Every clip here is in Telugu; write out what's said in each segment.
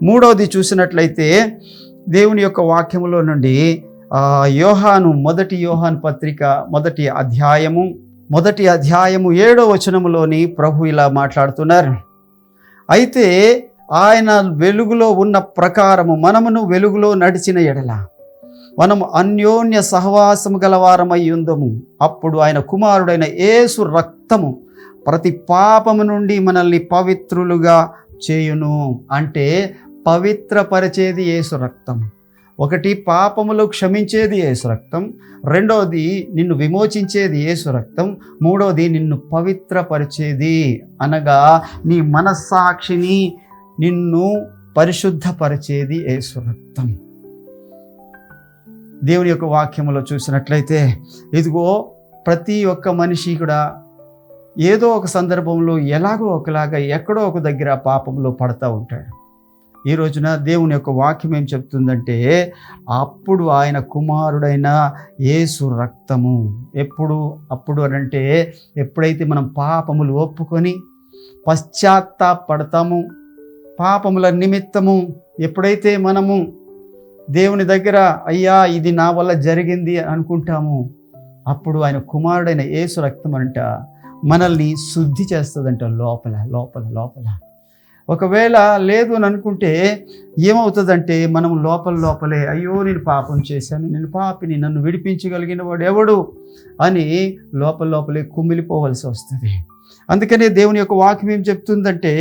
మూడవది చూసినట్లయితే దేవుని యొక్క వాక్యములో నుండి మొదటి యోహాను పత్రిక మొదటి అధ్యాయము 7వ వచనములోని ప్రభు ఇలా మాట్లాడుతున్నారు. అయితే ఆయన వెలుగులో ఉన్న ప్రకారము మనమును వెలుగులో నడిచిన ఎడల మనము అన్యోన్య సహవాసము గలవారమై ఉందము. అప్పుడు ఆయన కుమారుడైన యేసు రక్తము ప్రతి పాపము నుండి మనల్ని పవిత్రులుగా చేయును. అంటే పవిత్రపరిచేది యేసు రక్తం. ఒకటి, పాపములు క్షమించేది యేసు రక్తం. రెండవది, నిన్ను విమోచించేది యేసు రక్తం. మూడవది, నిన్ను పవిత్రపరిచేది అనగా నీ మనస్సాక్షిని నిన్ను పరిశుద్ధపరిచేది యేసు రక్తం. దేవుని యొక్క వాక్యములో చూసినట్లయితే ఇదిగో ప్రతి ఒక్క మనిషి కూడా ఏదో ఒక సందర్భంలో ఎలాగో ఒకలాగా ఎక్కడో ఒక దగ్గర పాపంలో పడతా ఉంటాడు. ఈ రోజున దేవుని యొక్క వాక్యం ఏం చెప్తుందంటే, అప్పుడు ఆయన కుమారుడైన యేసు రక్తము అప్పుడు అనంటే ఎప్పుడైతే మనం పాపములు ఒప్పుకొని పశ్చాత్తాపడతాము, పాపముల నిమిత్తము ఎప్పుడైతే మనము దేవుని దగ్గర అయ్యా ఇది నా వల్ల జరిగింది అనుకుంటాము, అప్పుడు ఆయన కుమారుడైన యేసు రక్తం అంట మనల్ని శుద్ధి చేస్తుందంట లోపల లోపల లోపల. ఒకవేళ లేదు అని అనుకుంటే ఏమవుతుందంటే మనం లోపలే అయ్యో నేను పాపం చేశాను, నేను పాపిని, నన్ను విడిపించగలిగిన వాడు ఎవడు అని లోపలే కుమిలిపోవలసి వస్తుంది. అందుకనే దేవుని యొక్క వాక్యం ఏం చెప్తుందంటే,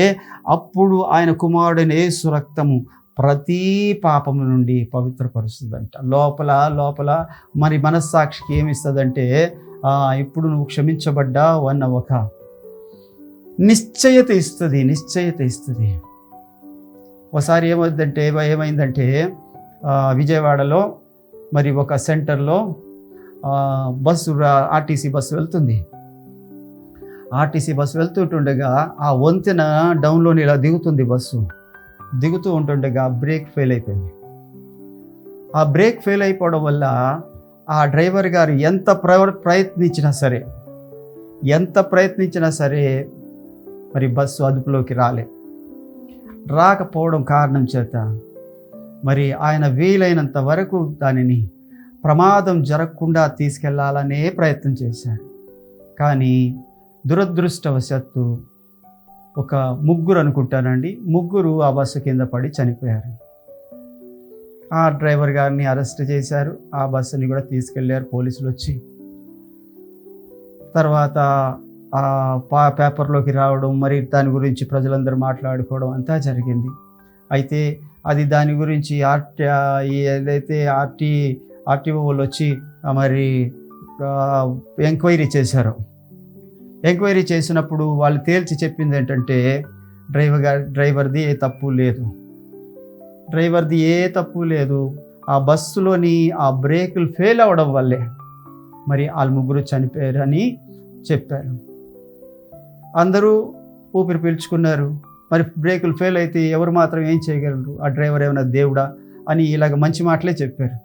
అప్పుడు ఆయన కుమారుడైన యేసు రక్తము ప్రతి పాపము నుండి పవిత్రపరుస్తుందంట. లోపల మరి మనస్సాక్షికి ఏమిస్తుందంటే, ఇప్పుడు నువ్వు క్షమించబడ్డావు అన్న ఒక నిశ్చయత ఇస్తుంది. ఒకసారి ఏమైందంటే విజయవాడలో మరి ఒక సెంటర్లో ఆర్టీసీ బస్సు వెళ్తుంది. ఆర్టీసీ బస్సు వెళ్తుంటుండగా ఆ వంతెన డౌన్లోని ఇలా దిగుతూ ఉంటుండగా బ్రేక్ ఫెయిల్ అయిపోయింది. ఆ బ్రేక్ ఫెయిల్ అయిపోవడం వల్ల ఆ డ్రైవర్ గారు ఎంత ప్రయత్నించినా సరే మరి బస్సు అదుపులోకి రాకపోవడం కారణం చేత మరి ఆయన వీలైనంత వరకు దానిని ప్రమాదం జరగకుండా తీసుకెళ్లాలనే ప్రయత్నం చేశాడు. కానీ దురదృష్టవశాత్తు ఒక ముగ్గురు ఆ బస్సు కింద పడి చనిపోయారు. ఆ డ్రైవర్ గారిని అరెస్ట్ చేశారు. ఆ బస్సుని కూడా తీసుకెళ్లారు పోలీసులు వచ్చి. తర్వాత పేపర్లోకి రావడం, మరి దాని గురించి ప్రజలందరూ మాట్లాడుకోవడం అంతా జరిగింది. అయితే అది దాని గురించి ఏదైతే ఆర్టీఓ వాళ్ళు వచ్చి మరి ఎంక్వైరీ చేశారు. ఎంక్వైరీ చేసినప్పుడు వాళ్ళు తేల్చి చెప్పింది ఏంటంటే, డ్రైవర్ది ఏ తప్పు లేదు, ఆ బస్సులోని ఆ బ్రేకులు ఫెయిల్ అవ్వడం వల్లే మరి వాళ్ళు ముగ్గురు చనిపోయారని చెప్పారు. అందరూ ఊపిరి పీల్చుకున్నారు. మరి బ్రేకులు ఫెయిల్ అయితే ఎవరు మాత్రం ఏం చేయగలరు, ఆ డ్రైవర్ ఏమైనా దేవుడా అని ఇలాగ మంచి మాటలే చెప్పారు.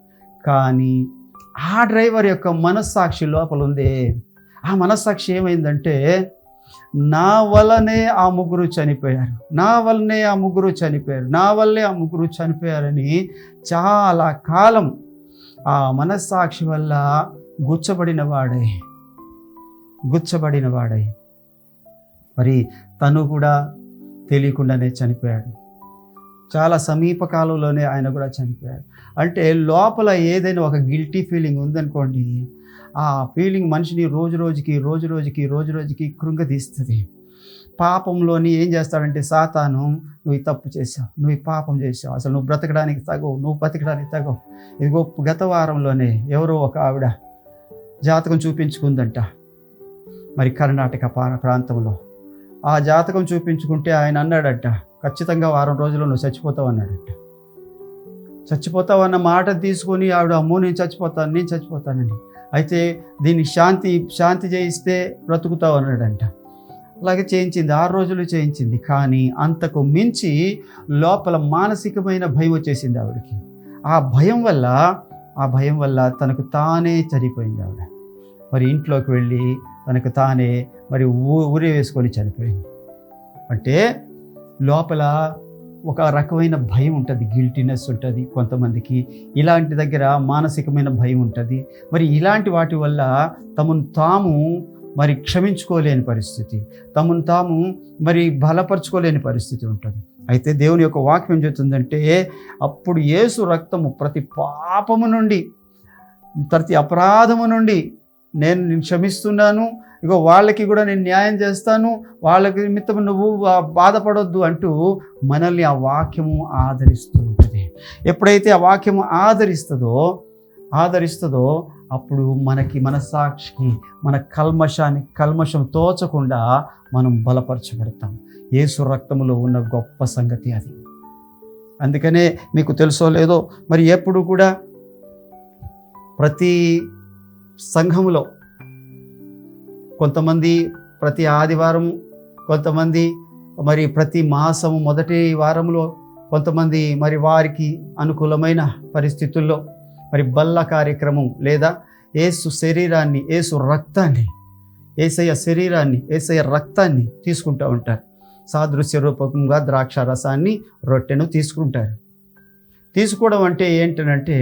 కానీ ఆ డ్రైవర్ యొక్క మనస్సాక్షి లోపల ఉంది. ఆ మనస్సాక్షి ఏమైందంటే, నా వల్లనే ఆ ముగ్గురు చనిపోయారని చాలా కాలం ఆ మనస్సాక్షి వల్ల గుచ్చబడిన వాడై మరి తను కూడా తెలియకుండానే చనిపోయాడు. చాలా సమీప కాలంలోనే ఆయన కూడా చనిపోయాడు. అంటే లోపల ఏదైనా ఒక గిల్టీ ఫీలింగ్ ఉందనుకోండి, ఆ ఫీలింగ్ మనిషిని రోజు రోజుకి కృంగదీస్తుంది. పాపంలోని ఏం చేస్తాడంటే సాతాను, నువ్వు ఈ తప్పు చేసావు, నువ్వు ఈ పాపం చేసావు, అసలు నువ్వు బ్రతకడానికి తగవు. ఇదిగో గత వారంలోనే ఎవరో ఒక ఆవిడ జాతకం చూపించుకుందంట, మరి కర్ణాటక ప్రాంతంలో. ఆ జాతకం చూపించుకుంటే ఆయన అన్నాడట, ఖచ్చితంగా వారం రోజుల్లో నువ్వు చచ్చిపోతావు అన్నాడట. చచ్చిపోతావు అన్న మాట తీసుకొని ఆవిడ, అమ్మో నేను చచ్చిపోతానని. అయితే దీన్ని శాంతి చేయిస్తే బ్రతుకుతావు అన్నాడంట. అలాగే చేయించింది, 6 రోజులు చేయించింది. కానీ అంతకు మించి లోపల మానసికమైన భయం వచ్చేసింది ఆవిడకి. ఆ భయం వల్ల తనకు తానే చనిపోయింది ఆవిడ. మరి ఇంట్లోకి వెళ్ళి తనకు తానే మరి ఊరి వేసుకొని చనిపోయింది. అంటే లోపల ఒక రకమైన భయం ఉంటుంది, గిల్టీనెస్ ఉంటుంది కొంతమందికి. ఇలాంటి దగ్గర మానసికమైన భయం ఉంటుంది. మరి ఇలాంటి వాటి వల్ల తమను తాము మరి క్షమించుకోలేని పరిస్థితి, తమను తాము మరి బలపరుచుకోలేని పరిస్థితి ఉంటుంది. అయితే దేవుని యొక్క వాక్యం ఏం చెప్తుందంటే, అప్పుడు యేసు రక్తము ప్రతి పాపము నుండి, ప్రతి అపరాధము నుండి నేను క్షమిస్తున్నాను, ఇగో వాళ్ళకి కూడా నేను న్యాయం చేస్తాను, వాళ్ళకి నిమిత్తం నువ్వు బాధపడొద్దు అంటూ మనల్ని ఆ వాక్యము ఆదరిస్తూ ఉంటుంది. ఎప్పుడైతే ఆ వాక్యము ఆదరిస్తుందో అప్పుడు మనకి మనస్సాక్షికి మన కల్మషం తోచకుండా మనం బలపరచబడతాం. యేసు రక్తములో ఉన్న గొప్ప సంగతి అది. అందుకనే మీకు తెలుసో లేదో మరి ఎప్పుడు కూడా ప్రతి సంఘములో కొంతమంది ప్రతి ఆదివారం, కొంతమంది మరి ప్రతి మాసము మొదటి వారంలో, కొంతమంది మరి వారికి అనుకూలమైన పరిస్థితుల్లో మరి బల్ల కార్యక్రమం లేదా యేసు శరీరాన్ని, యేసు రక్తాన్ని, యేసయ్య శరీరాన్ని, యేసయ్య రక్తాన్ని తీసుకుంటూ ఉంటారు. సాదృశ్య రూపకంగా ద్రాక్ష రసాన్ని, రొట్టెను తీసుకుంటారు. తీసుకోవడం అంటే ఏంటంటే,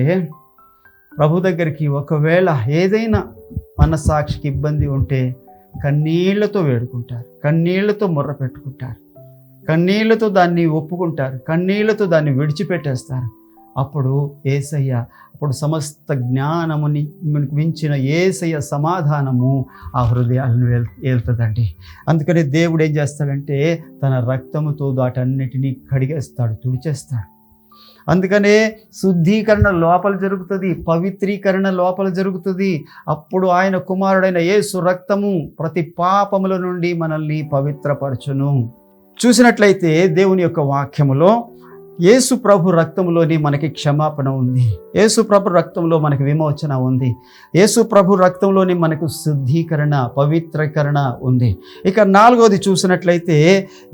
ప్రభు దగ్గరికి ఒకవేళ ఏదైనా మనస్సాక్షికి ఇబ్బంది ఉంటే కన్నీళ్లతో వేడుకుంటారు, కన్నీళ్లతో మొర్ర పెట్టుకుంటారు, కన్నీళ్లతో దాన్ని ఒప్పుకుంటారు, కన్నీళ్లతో దాన్ని విడిచిపెట్టేస్తారు. అప్పుడు యేసయ్య, అప్పుడు సమస్త జ్ఞానముని మించిన యేసయ్య సమాధానము ఆ హృదయాలను ఏలుతుందండి. అందుకని దేవుడు ఏం చేస్తాడంటే తన రక్తముతో వాటన్నిటినీ కడిగేస్తాడు, తుడిచేస్తాడు. అందుకనే శుద్ధీకరణ లోపల జరుగుతుంది, పవిత్రీకరణ లోపల జరుగుతుంది. అప్పుడు ఆయన కుమారుడైన యేసు రక్తము ప్రతి పాపముల నుండి మనల్ని పవిత్రపరచును. చూసినట్లయితే దేవుని యొక్క వాక్యములో యేసు ప్రభు రక్తంలోని మనకి క్షమాపణ ఉంది, యేసు ప్రభు రక్తంలో మనకి విమోచన ఉంది, యేసు ప్రభు రక్తంలోని మనకు శుద్ధీకరణ, పవిత్రీకరణ ఉంది. ఇక 4వది చూసినట్లయితే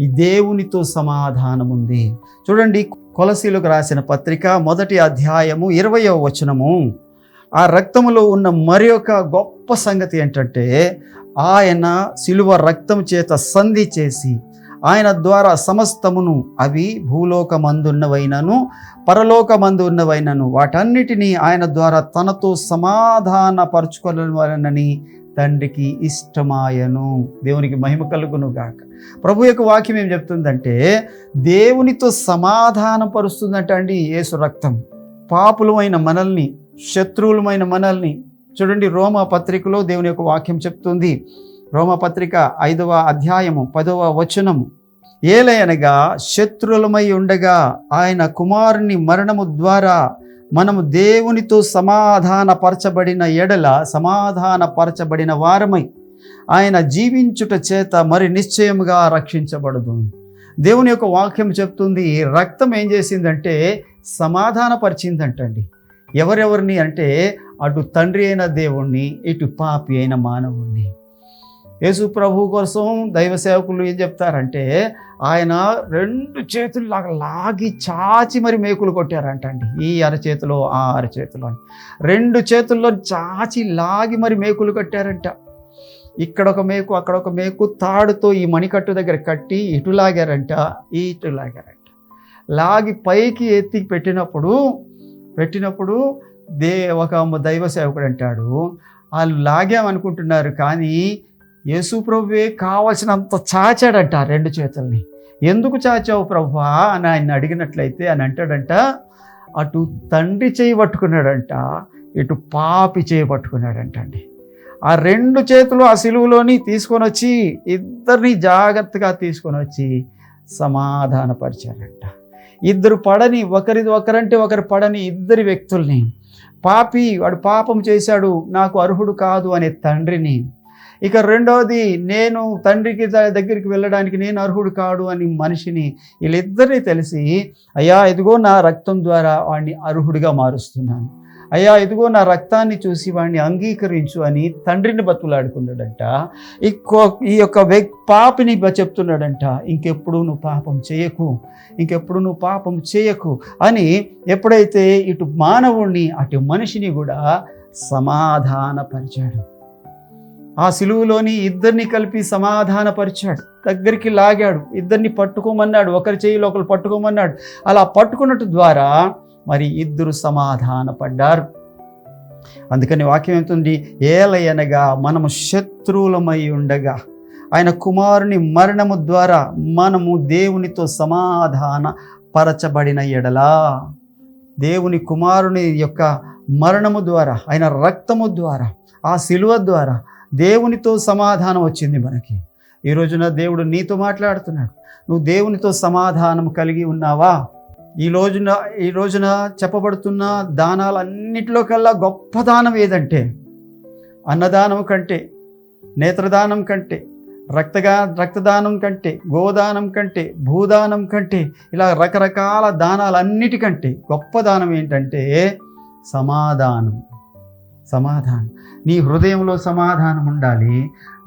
ఈ దేవునితో సమాధానం ఉంది. చూడండి, కొలసీలకు రాసిన పత్రిక 1వ అధ్యాయము 20వ వచనము. ఆ రక్తములో ఉన్న మరి ఒక గొప్ప సంగతి ఏంటంటే, ఆయన శిలువ రక్తం చేత సంధి చేసి ఆయన ద్వారా సమస్తమును, అవి భూలోకమందున్నవైనను పరలోకమందు ఉన్నవైనను, వాటన్నిటినీ ఆయన ద్వారా తనతో సమాధానపరచుకోవాలని తండ్రికి ఇష్టమాయను. దేవునికి మహిమ కలుగును గాక. ప్రభు యొక్క వాక్యం ఏం చెప్తుందంటే, దేవునితో సమాధానం పరుస్తుందంట అండి యేసు రక్తం. పాపులమైన మనల్ని, శత్రువులమైన మనల్ని చూడండి, రోమా పత్రికలో దేవుని యొక్క వాక్యం చెప్తుంది. రోమపత్రిక 5వ అధ్యాయము 10వ వచనము. ఏలయనగా శత్రులమై ఉండగా ఆయన కుమారుని మరణము ద్వారా మనము దేవునితో సమాధానపరచబడిన ఎడల సమాధానపరచబడిన వారమై ఆయన జీవించుట చేత మరి నిశ్చయముగా రక్షించబడదు. దేవుని యొక్క వాక్యం చెప్తుంది, రక్తం ఏం చేసిందంటే సమాధానపరిచిందంటండి. ఎవరెవరిని అంటే, అటు తండ్రి అయిన దేవుణ్ణి, ఇటు పాపి అయిన మానవుణ్ణి. యేసు ప్రభు కోసం దైవ సేవకులు ఏం చెప్తారంటే, ఆయన 2 చేతులు లాగి చాచి మరి మేకులు కొట్టారంటండి. ఈ అరచేతిలో ఆ అరచేతిలో 2 చేతుల్లో చాచి లాగి మరి మేకులు కట్టారంట. ఇక్కడ ఒక మేకు, అక్కడ ఒక మేకు తాడుతో ఈ మణికట్టు దగ్గర కట్టి ఇటు లాగారంట, ఇటు లాగారంట. లాగి పైకి ఎత్తి పెట్టినప్పుడు ఒక దైవ సేవకుడు అంటాడు, వాళ్ళు లాగామనుకుంటున్నారు కానీ యేసు ప్రభువే కావలసినంత చాచాడంట 2 చేతుల్ని. ఎందుకు చాచావు ప్రభువా అని ఆయన అడిగినట్లయితే అని అంటాడంట, అటు తండ్రి చేయి పట్టుకున్నాడంట, ఇటు పాపి చేయి పట్టుకున్నాడంట అండి. ఆ 2 చేతులు ఆ సిలువలోని తీసుకొని వచ్చి ఇద్దరిని జాగ్రత్తగా తీసుకొని వచ్చి సమాధానపరిచారంట. ఇద్దరు పడని, ఒకరంటే ఒకరు పడని ఇద్దరి వ్యక్తుల్ని, పాపి వాడు పాపం చేశాడు నాకు అర్హుడు కాదు అనే తండ్రిని, ఇక రెండవది నేను తండ్రికి దగ్గరికి వెళ్ళడానికి నేను అర్హుడు కాడు అని మనిషిని, వీళ్ళిద్దరినీ తెలిసి, అయ్యా ఇదిగో నా రక్తం ద్వారా వాడిని అర్హుడిగా మారుస్తున్నాను, అయ్యా ఇదిగో నా రక్తాన్ని చూసి వాడిని అంగీకరించు అని తండ్రిని బతులాడుకున్నాడంట. ఈ యొక్క పాపిని చెప్తున్నాడంట, ఇంకెప్పుడు నువ్వు పాపం చేయకు అని ఎప్పుడైతే ఇటు మానవుణ్ణి అటు మనిషిని కూడా సమాధానపరిచాడు. ఆ సిలువలోని ఇద్దరిని కలిపి సమాధానపరిచాడు, దగ్గరికి లాగాడు, ఇద్దరిని పట్టుకోమన్నాడు, ఒకరి చేయిలో ఒకరు పట్టుకోమన్నాడు. అలా పట్టుకున్నట్టు ద్వారా మరి ఇద్దరు సమాధాన పడ్డారు. అందుకని వాక్యం ఏమవుతుంది, ఏలయనగా మనము శత్రువులమై ఉండగా ఆయన కుమారుని మరణము ద్వారా మనము దేవునితో సమాధాన పరచబడిన ఎడలా, దేవుని కుమారుని యొక్క మరణము ద్వారా, ఆయన రక్తము ద్వారా, ఆ శిలువ ద్వారా దేవునితో సమాధానం వచ్చింది మనకి. ఈ రోజున దేవుడు నీతో మాట్లాడుతున్నాడు. నువ్వు దేవునితో సమాధానం కలిగి ఉన్నావా? ఈ రోజున చెప్పబడుతున్న దానాలన్నిటిలో కల్లా గొప్ప దానం ఏదంటే, అన్నదానం కంటే, నేత్రదానం కంటే, రక్తదానం కంటే, గోదానం కంటే, భూదానం కంటే, ఇలా రకరకాల దానాలన్నిటికంటే గొప్ప దానం ఏంటంటే సమాధానం. నీ హృదయంలో సమాధానం ఉండాలి.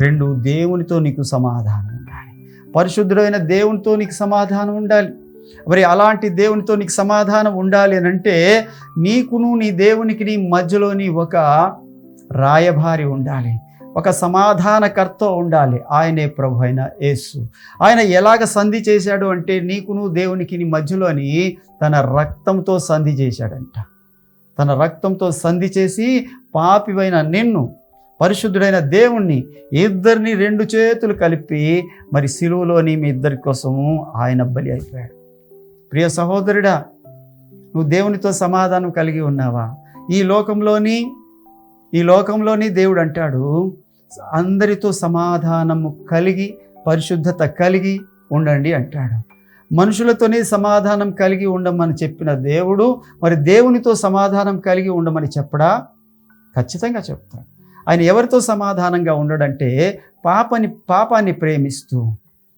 2, దేవునితో నీకు సమాధానం ఉండాలి. పరిశుద్ధుడైన దేవునితో నీకు సమాధానం ఉండాలి. మరి అలాంటి దేవునితో నీకు సమాధానం ఉండాలి అని అంటే నీకును నీ దేవునికి నీ మధ్యలోని ఒక రాయభారి ఉండాలి, ఒక సమాధానకర్త ఉండాలి. ఆయనే ప్రభు అయిన యేసు. ఆయన ఎలాగ సంధి చేశాడు అంటే నీకును దేవునికి నీ మధ్యలోని తన రక్తంతో సంధి చేశాడంట. తన రక్తంతో సంధి చేసి పాపివైన నిన్ను, పరిశుద్ధుడైన దేవుణ్ణి, ఇద్దరిని 2 చేతులు కలిపి మరి సిలువలోని మీ ఇద్దరి కోసము ఆయన బలి అయిపోయాడు. ప్రియ సహోదరుడా, నువ్వు దేవునితో సమాధానం కలిగి ఉన్నావా? ఈ లోకంలోని దేవుడు అంటాడు, అందరితో సమాధానము కలిగి పరిశుద్ధత కలిగి ఉండండి అంటాడు. మనుషులతోనే సమాధానం కలిగి ఉండమని చెప్పిన దేవుడు మరి దేవునితో సమాధానం కలిగి ఉండమని చెప్పడా? ఖచ్చితంగా చెప్తాడు. ఆయన ఎవరితో సమాధానంగా ఉండడంటే పాపాన్ని ప్రేమిస్తూ,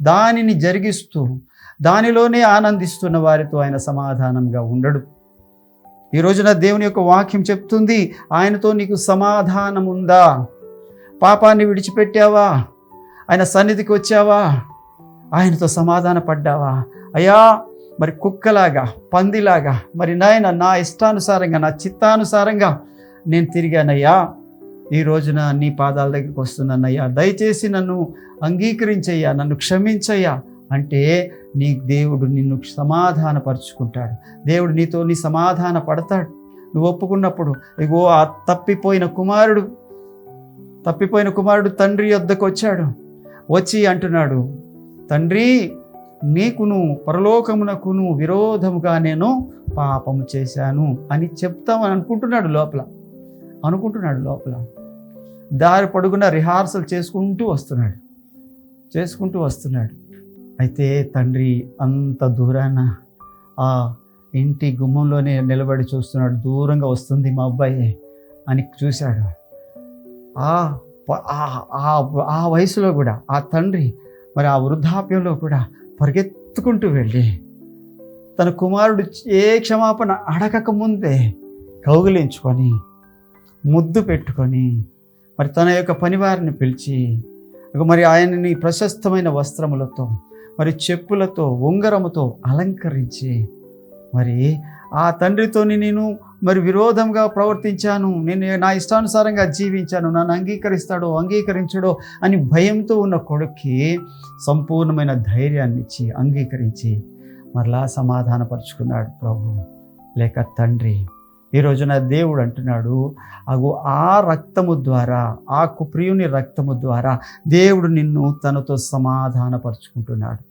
దానిని జరిగిస్తూ, దానిలోనే ఆనందిస్తున్న వారితో ఆయన సమాధానంగా ఉండడు. ఈ రోజున దేవుని యొక్క వాక్యం చెప్తుంది, ఆయనతో నీకు సమాధానం ఉందా? పాపాన్ని విడిచిపెట్టావా? ఆయన సన్నిధికి వచ్చావా? ఆయనతో సమాధాన పడ్డావా? అయ్యా, మరి కుక్కలాగా, పందిలాగా, మరి నాయన నా ఇష్టానుసారంగా, నా చిత్తానుసారంగా నేను తిరిగానయ్యా, ఈ రోజున నీ పాదాల దగ్గరికి వస్తున్నానయ్యా, దయచేసి నన్ను అంగీకరించయ్యా, నన్ను క్షమించయ్యా అంటే నీ దేవుడు నిన్ను సమాధానపరుచుకుంటాడు. దేవుడు నీతో సమాధాన పడతాడు. నువ్వు ఒప్పుకున్నప్పుడు. ఇగో ఆ తప్పిపోయిన కుమారుడు తండ్రి వద్దకు వచ్చి అంటున్నాడు, తండ్రి, నీకును పరలోకమునకును విరోధముగా నేను పాపము చేశాను అని చెప్తామని అనుకుంటున్నాడు లోపల. దారి పొడుగున రిహార్సల్ చేసుకుంటూ వస్తున్నాడు. అయితే తండ్రి అంత దూరాన ఆ ఇంటి గుమ్మంలోనే నిలబడి చూస్తున్నాడు. దూరంగా వస్తుంది మా అబ్బాయి అని చూశాడు. ఆ వయసులో కూడా ఆ తండ్రి మరి ఆ వృద్ధాప్యంలో కూడా పరిగెత్తుకుంటూ వెళ్ళి తన కుమారుడు ఏ క్షమాపణ అడగక ముందే కౌగిలించుకొని ముద్దు పెట్టుకొని మరి తన యొక్క పనివారిని పిలిచి మరి ఆయనని ప్రశస్తమైన వస్త్రములతో, మరి చెప్పులతో, ఉంగరముతో అలంకరించి మరి ఆ తండ్రితోని నేను మరి విరోధంగా ప్రవర్తించాను, నేను నా ఇష్టానుసారంగా జీవించాను, నన్ను అంగీకరించడో అని భయంతో ఉన్న కొడుక్కి సంపూర్ణమైన ధైర్యాన్ని ఇచ్చి అంగీకరించి మరలా సమాధానపరుచుకున్నాడు ప్రభు లేక తండ్రి. ఈ రోజున దేవుడు అంటున్నాడు, ఆ రక్తము ద్వారా, ఆ కుప్రియుని రక్తము ద్వారా దేవుడు నిన్ను తనతో సమాధానపరుచుకుంటున్నాడు.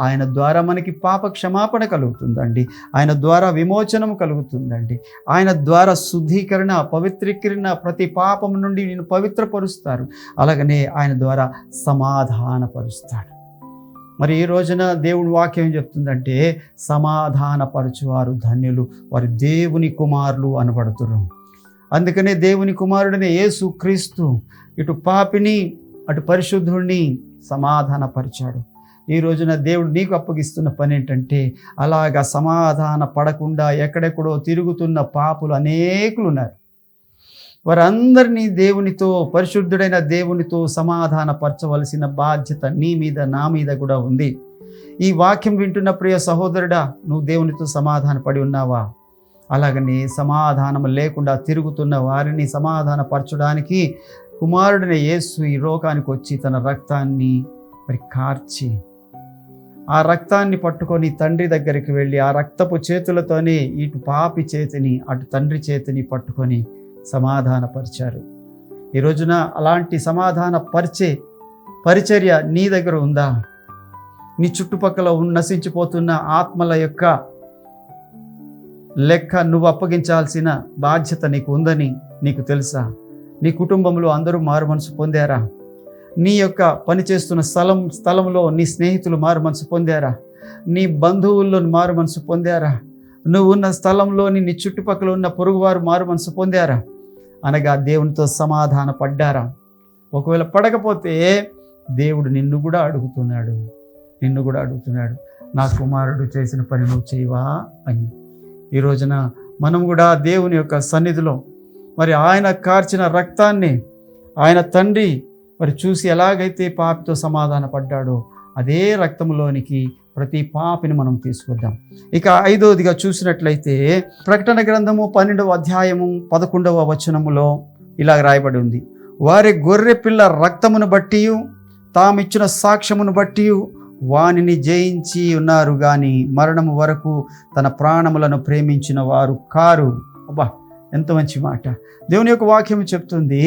ఆయన ద్వారా మనకి పాప క్షమాపణ కలుగుతుందండి. ఆయన ద్వారా విమోచనం కలుగుతుందండి. ఆయన ద్వారా శుద్ధీకరణ, పవిత్రీకరణ, ప్రతి పాపం నుండి నేను పవిత్రపరుస్తారు. అలాగనే ఆయన ద్వారా సమాధానపరుస్తాడు. మరి ఈ రోజున దేవుని వాక్యం ఏం చెప్తుందంటే, సమాధానపరచువారు ధన్యులు, వారి దేవుని కుమారులు అనబడుతున్నారు. అందుకనే దేవుని కుమారుడనే యేసు క్రీస్తు ఇటు పాపిని అటు పరిశుద్ధుడిని సమాధానపరిచాడు. ఈ రోజున దేవుడు నీకు అప్పగిస్తున్న పని ఏంటంటే, అలాగా సమాధాన పడకుండా ఎక్కడెక్కడో తిరుగుతున్న పాపులు అనేకులు ఉన్నారు. వారందరినీ దేవునితో, పరిశుద్ధుడైన దేవునితో సమాధానపరచవలసిన బాధ్యత నీ మీద, నా మీద కూడా ఉంది. ఈ వాక్యం వింటున్న ప్రియ సహోదరుడా, నువ్వు దేవునితో సమాధానపడి ఉన్నావా? అలాగని సమాధానం లేకుండా తిరుగుతున్న వారిని సమాధానపరచడానికి కుమారుడైన యేసు ఈ లోకానికి వచ్చి తన రక్తాన్ని మరి కార్చి, ఆ రక్తాన్ని పట్టుకొని తండ్రి దగ్గరికి వెళ్ళి ఆ రక్తపు చేతులతోనే ఇటు పాపి చేతిని అటు తండ్రి చేతిని పట్టుకొని సమాధానపరిచారు. ఈ రోజున అలాంటి సమాధాన పరిచర్య నీ దగ్గర ఉందా? నీ చుట్టుపక్కల నశించిపోతున్న ఆత్మల యొక్క లెక్క నువ్వు అప్పగించాల్సిన బాధ్యత నీకు ఉందని నీకు తెలుసా? నీ కుటుంబంలో అందరూ మారు మనసు పొందారా? నీ యొక్క పనిచేస్తున్న స్థలంలో నీ స్నేహితులు మారు మనసు పొందారా? నీ బంధువుల్లో మారు మనసు పొందారా? నువ్వు ఉన్న స్థలంలోని నీ చుట్టుపక్కల ఉన్న పొరుగువారు మారు మనసు పొందారా? అనగా దేవునితో సమాధాన పడ్డారా? ఒకవేళ పడకపోతే దేవుడు నిన్ను కూడా అడుగుతున్నాడు, నా కుమారుడు చేసిన పని నువ్వు చేయవా అని. ఈ రోజున మనం కూడా దేవుని యొక్క సన్నిధిలో మరి ఆయన కార్చిన రక్తాన్ని ఆయన తండ్రి మరి చూసి ఎలాగైతే పాపితో సమాధాన పడ్డాడో అదే రక్తంలోనికి ప్రతి పాపిని మనం తీసుకొద్దాం. ఇక 5వదిగా చూసినట్లయితే ప్రకటన గ్రంథము 12వ అధ్యాయము 11వ వచనములో ఇలా రాయబడి ఉంది, వారి గొర్రె పిల్ల రక్తమును బట్టి తామిచ్చిన సాక్ష్యమును బట్టి వానిని జయించి ఉన్నారు గాని మరణము వరకు తన ప్రాణములను ప్రేమించిన వారు కారు. అబ్బా, ఎంత మంచి మాట! దేవుని యొక్క వాక్యం చెప్తుంది,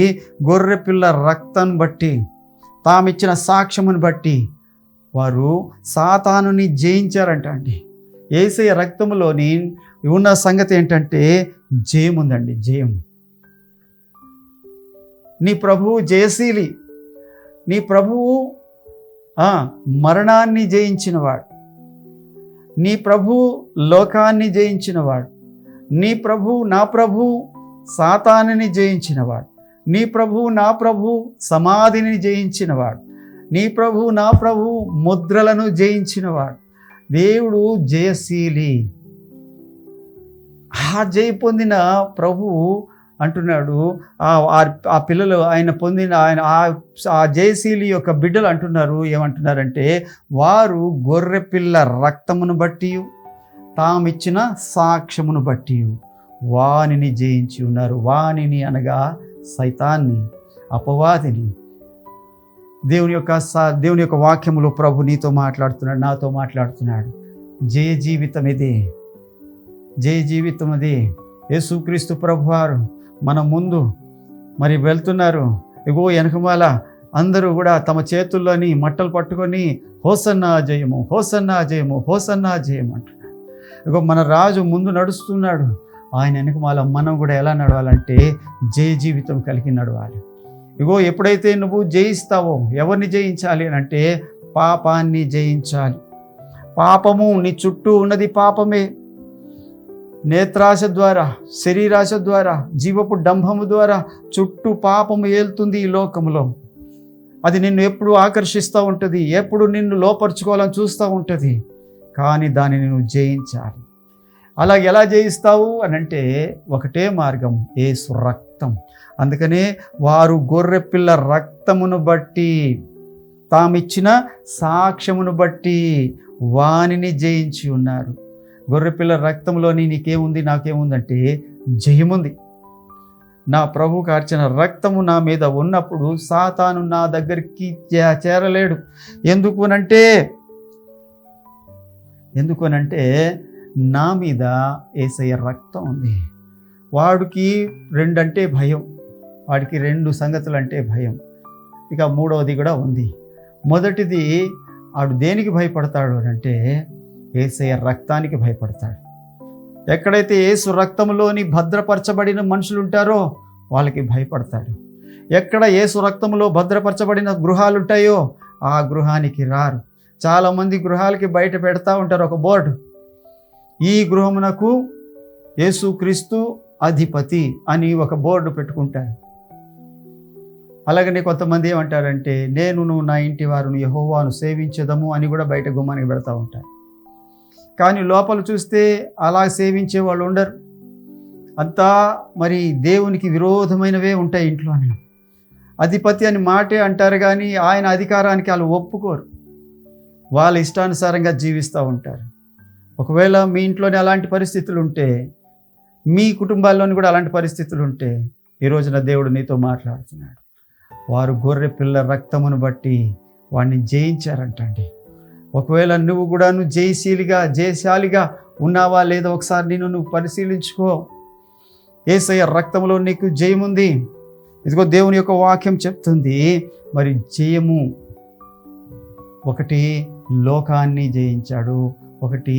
గొర్రె పిల్ల రక్తం బట్టి తామిచ్చిన సాక్ష్యమును బట్టి వారు సాతానుని జయించారంట అండి. యేసయ్య రక్తములోని ఉన్న సంగతి ఏంటంటే జయం ఉందండి, జయం. నీ ప్రభువు జయశీలి, నీ ప్రభువు మరణాన్ని జయించినవాడు, నీ ప్రభువు లోకాన్ని జయించినవాడు, నీ ప్రభువు నా ప్రభువు సాతానుని జయించినవాడు, నీ ప్రభువు నా ప్రభువు సమాధిని జయించినవాడు, నీ ప్రభువు నా ప్రభువు ముద్రలను జయించినవాడు. దేవుడు జయశీలి. ఆ జయ పొందిన ప్రభువు అంటున్నాడు, ఆ పిల్లలు ఆయన పొందిన ఆ జయశీలి యొక్క బిడ్డలు అంటున్నారు, ఏమంటున్నారంటే వారు గొర్రెపిల్ల రక్తమును బట్టి తామిచ్చిన సాక్ష్యమును బట్టి వానిని జయించి ఉన్నారు. వానిని అనగా సైతాన్ని, అపవాదిని. దేవుని యొక్క వాక్యములో ప్రభు నీతో మాట్లాడుతున్నాడు, నాతో మాట్లాడుతున్నాడు. జయ జీవితం ఇదే, జయ జీవితం అదే. యేసుక్రీస్తు ప్రభువారు మన ముందు మరి వెళ్తున్నారు. ఇగో వెనకమాల అందరూ కూడా తమ చేతుల్లోని మట్టలు పట్టుకొని హోసన్నా జయము, హోసన్నా జయము, హోసన్నా జయం అంటున్నాడు. ఇగో మన రాజు ముందు నడుస్తున్నాడు, ఆయన వెనకమాల మనం కూడా ఎలా నడవాలంటే జయ జీవితం కలిగి నడవాలి. ఇగో ఎప్పుడైతే నువ్వు జయిస్తావో, ఎవరిని జయించాలి అని అంటే పాపాన్ని జయించాలి. పాపము నీ చుట్టూ ఉన్నది పాపమే. నేత్రాశ ద్వారా, శరీరాశ ద్వారా, జీవపు డంభము ద్వారా చుట్టూ పాపము ఏలుతుంది ఈ లోకంలో. అది నిన్ను ఎప్పుడు ఆకర్షిస్తూ ఉంటుంది, ఎప్పుడు నిన్ను లోపరుచుకోవాలని చూస్తూ ఉంటుంది. కానీ దానిని నువ్వు జయించాలి. అలా ఎలా జయిస్తావు అని అంటే ఒకటే మార్గం, యేసు రక్తం. అందుకనే వారు గొర్రెపిల్ల రక్తమును బట్టి తామిచ్చిన సాక్ష్యమును బట్టి వానిని జయించి ఉన్నారు. గొర్రెపిల్ల రక్తంలోని నీకేముంది, నాకేముందంటే జయముంది. నా ప్రభు కార్చిన రక్తము నా మీద ఉన్నప్పుడు సాతాను నా దగ్గరికి చేరలేడు. ఎందుకనంటే నా మీద యేసయ్య రక్తం ఉంది. వాడికి రెండంటే భయం, వాడికి రెండు సంగతులు అంటే భయం. ఇక మూడవది కూడా ఉంది. మొదటిది, వాడు దేనికి భయపడతాడు అంటే యేసయ్య రక్తానికి భయపడతాడు. ఎక్కడైతే యేసు రక్తంలోని భద్రపరచబడిన మనుషులు ఉంటారో వాళ్ళకి భయపడతాడు. ఎక్కడ యేసు రక్తంలో భద్రపరచబడిన గృహాలు ఉంటాయో ఆ గృహానికి రారు. చాలామంది గృహాలకి బయట పెడతా ఉంటారు ఒక బోర్డు, ఈ గృహమునకు యేసుక్రీస్తు అధిపతి అని ఒక బోర్డు పెట్టుకుంటారు. అలాగనే కొంతమంది ఏమంటారంటే నువ్వు నా ఇంటి వారును యెహోవాను సేవించదము అని కూడా బయట గుమ్మానికి పెడతా ఉంటారు. కానీ లోపల చూస్తే అలా సేవించే వాళ్ళు ఉండరు. అంతా మరి దేవునికి విరోధమైనవే ఉంటాయి ఇంట్లోనే. అధిపతి అని మాటే అంటారు కానీ ఆయన అధికారానికి వాళ్ళు ఒప్పుకోరు. వాళ్ళ ఇష్టానుసారంగా జీవిస్తూ ఉంటారు. ఒకవేళ మీ ఇంట్లోనే అలాంటి పరిస్థితులు ఉంటే, మీ కుటుంబాల్లోని కూడా అలాంటి పరిస్థితులు ఉంటే, ఈ రోజున దేవుడు నీతో మాట్లాడుతున్నాడు. వారు గొర్రె పిల్ల రక్తమును బట్టి వాడిని జయించారంటండి. ఒకవేళ నువ్వు కూడాను జయశాలిగా ఉన్నావా లేదో ఒకసారి నువ్వు పరిశీలించుకో. యేసయ్య రక్తంలో నీకు జయముంది. ఇదిగో దేవుని యొక్క వాక్యం చెప్తుంది. మరి జయము, ఒకటి లోకాన్ని జయించాడు, ఒకటి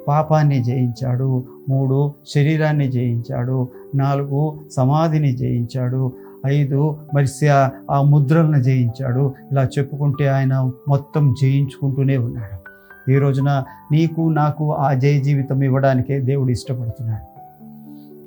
పాపాన్ని జయించాడు, 3 శరీరాన్ని జయించాడు, 4 సమాధిని జయించాడు, 5 మరి ఆ ముద్రలను జయించాడు. ఇలా చెప్పుకుంటే ఆయన మొత్తం జయించుకుంటూనే ఉన్నాడు. ఈ రోజున నీకు నాకు ఆ జయ జీవితం ఇవ్వడానికే దేవుడు ఇష్టపడుతున్నాడు.